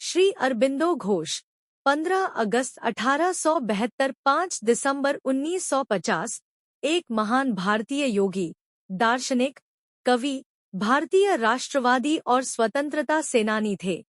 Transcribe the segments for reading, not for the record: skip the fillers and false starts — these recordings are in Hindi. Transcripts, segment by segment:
श्री अरबिंदो घोष 15 अगस्त 1872 5 दिसंबर 1950 एक महान भारतीय योगी, दार्शनिक, कवि, भारतीय राष्ट्रवादी और स्वतंत्रता सेनानी थे।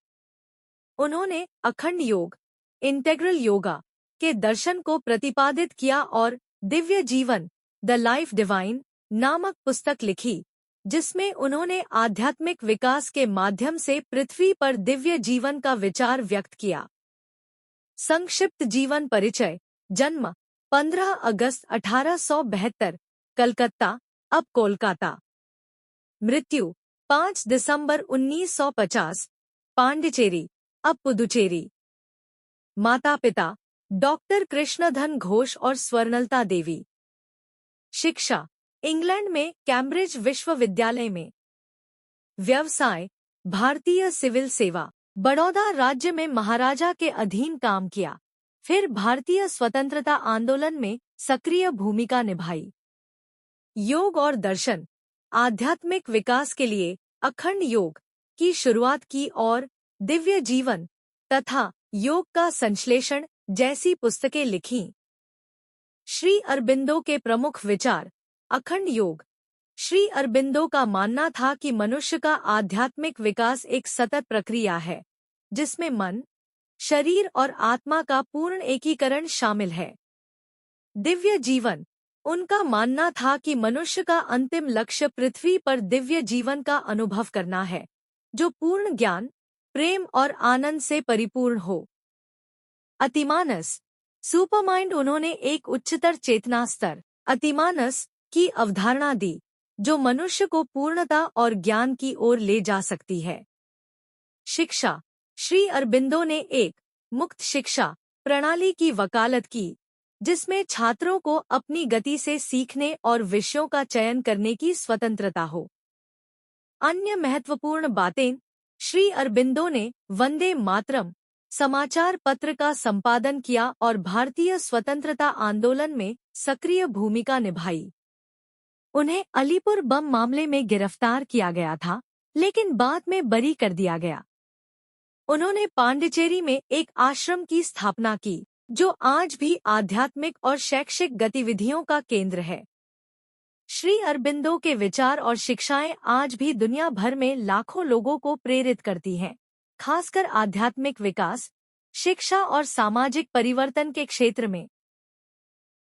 उन्होंने अखंड योग, इंटेग्रल योगा के दर्शन को प्रतिपादित किया और दिव्य जीवन, द लाइफ डिवाइन नामक पुस्तक लिखी, जिसमें उन्होंने आध्यात्मिक विकास के माध्यम से पृथ्वी पर दिव्य जीवन का विचार व्यक्त किया। संक्षिप्त जीवन परिचय। जन्म 15 अगस्त 1872, कलकत्ता, अब कोलकाता। मृत्यु 5 दिसंबर 1950, पांडिचेरी, अब पुदुचेरी। माता पिता डॉक्टर कृष्णधन घोष और स्वर्णलता देवी। शिक्षा इंग्लैंड में कैम्ब्रिज विश्वविद्यालय में। व्यवसाय भारतीय सिविल सेवा, बड़ौदा राज्य में महाराजा के अधीन काम किया, फिर भारतीय स्वतंत्रता आंदोलन में सक्रिय भूमिका निभाई। योग और दर्शन, आध्यात्मिक विकास के लिए अखंड योग की शुरुआत की और दिव्य जीवन तथा योग का संश्लेषण जैसी पुस्तकें लिखीं। श्री अरबिंदो के प्रमुख विचार। अखंड योग। श्री अरबिंदो का मानना था कि मनुष्य का आध्यात्मिक विकास एक सतत प्रक्रिया है, जिसमें मन, शरीर और आत्मा का पूर्ण एकीकरण शामिल है। दिव्य जीवन। उनका मानना था कि मनुष्य का अंतिम लक्ष्य पृथ्वी पर दिव्य जीवन का अनुभव करना है, जो पूर्ण ज्ञान, प्रेम और आनंद से परिपूर्ण हो। अतिमानस सुपरमाइंड। उन्होंने एक उच्चतर चेतना स्तर अतिमानस की अवधारणा दी, जो मनुष्य को पूर्णता और ज्ञान की ओर ले जा सकती है। शिक्षा। श्री अरबिंदो ने एक मुक्त शिक्षा प्रणाली की वकालत की, जिसमें छात्रों को अपनी गति से सीखने और विषयों का चयन करने की स्वतंत्रता हो। अन्य महत्वपूर्ण बातें। श्री अरबिंदो ने वंदे मातरम समाचार पत्र का संपादन किया और भारतीय स्वतंत्रता आंदोलन में सक्रिय भूमिका निभाई। उन्हें अलीपुर बम मामले में गिरफ्तार किया गया था, लेकिन बाद में बरी कर दिया गया। उन्होंने पांडिचेरी में एक आश्रम की स्थापना की, जो आज भी आध्यात्मिक और शैक्षिक गतिविधियों का केंद्र है। श्री अरबिंदो के विचार और शिक्षाएं आज भी दुनिया भर में लाखों लोगों को प्रेरित करती हैं, खासकर आध्यात्मिक विकास, शिक्षा और सामाजिक परिवर्तन के क्षेत्र में।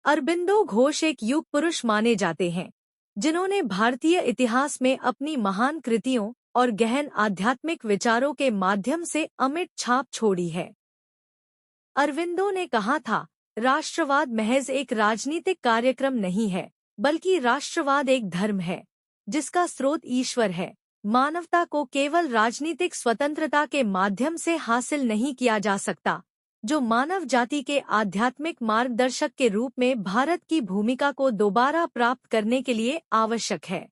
अरबिंदो घोष एक युग पुरुष माने जाते हैं, जिन्होंने भारतीय इतिहास में अपनी महान कृतियों और गहन आध्यात्मिक विचारों के माध्यम से अमिट छाप छोड़ी है। अरबिंदो ने कहा था, राष्ट्रवाद महज एक राजनीतिक कार्यक्रम नहीं है, बल्कि राष्ट्रवाद एक धर्म है, जिसका स्रोत ईश्वर है। मानवता को केवल राजनीतिक स्वतंत्रता के माध्यम से हासिल नहीं किया जा सकता, जो मानव जाति के आध्यात्मिक मार्गदर्शक के रूप में भारत की भूमिका को दोबारा प्राप्त करने के लिए आवश्यक है।